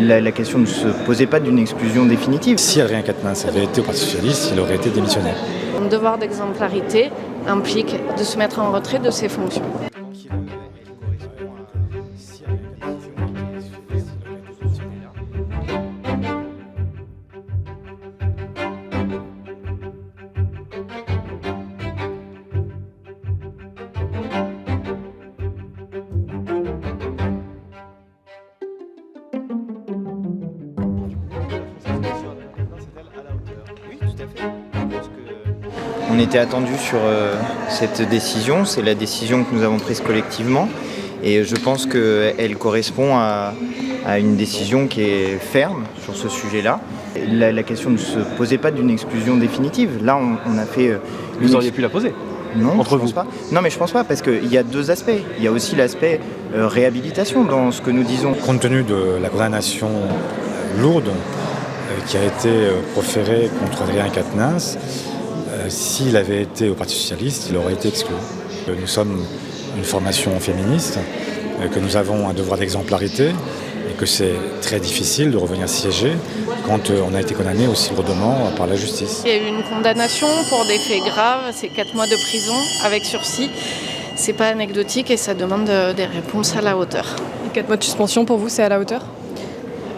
La question ne se posait pas d'une exclusion définitive. Si Adrien Quatennens avait été au Parti socialiste, il aurait été démissionné. Un devoir d'exemplarité implique de se mettre en retrait de ses fonctions. On était attendu sur cette décision, c'est la décision que nous avons prise collectivement et je pense qu'elle correspond à une décision qui est ferme sur ce sujet-là. La question ne se posait pas d'une exclusion définitive. Là, on a fait... Vous auriez pu la poser Non, entre vous. pense pas. Non, mais je pense pas parce qu'il y a deux aspects. Il y a aussi l'aspect réhabilitation dans ce que nous disons. Compte tenu de la condamnation lourde qui a été proférée contre Adrien Quatennens, s'il avait été au Parti socialiste, il aurait été exclu. Nous sommes une formation féministe, que nous avons un devoir d'exemplarité et que c'est très difficile de revenir siéger quand on a été condamné aussi lourdement par la justice. Il y a eu une condamnation pour des faits graves, c'est 4 mois de prison avec sursis. C'est pas anecdotique et ça demande des réponses à la hauteur. 4 mois de suspension pour vous, c'est à la hauteur ?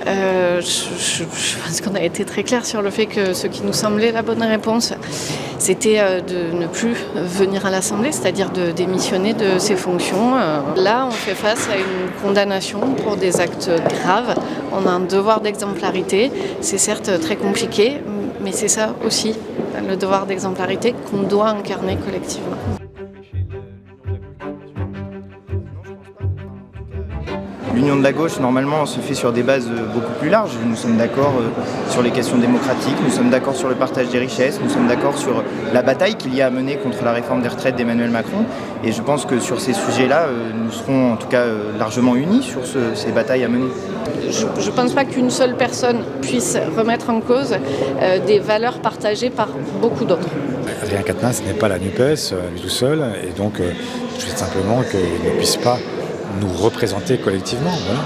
Je pense qu'on a été très clair sur le fait que ce qui nous semblait la bonne réponse, c'était de ne plus venir à l'Assemblée, c'est-à-dire de démissionner de ses fonctions. Là, on fait face à une condamnation pour des actes graves. On a un devoir d'exemplarité. C'est certes très compliqué, mais c'est ça aussi, le devoir d'exemplarité qu'on doit incarner collectivement. L'union de la gauche, normalement, se fait sur des bases beaucoup plus larges. Nous sommes d'accord sur les questions démocratiques, nous sommes d'accord sur le partage des richesses, nous sommes d'accord sur la bataille qu'il y a à mener contre la réforme des retraites d'Emmanuel Macron. Et je pense que sur ces sujets-là, nous serons en tout cas largement unis sur ces batailles à mener. Je ne pense pas qu'une seule personne puisse remettre en cause des valeurs partagées par beaucoup d'autres. Adrien Quatennens n'est pas la NUPES, lui tout seul, et donc je souhaite simplement qu'il ne puisse pas nous représenter collectivement. Voilà.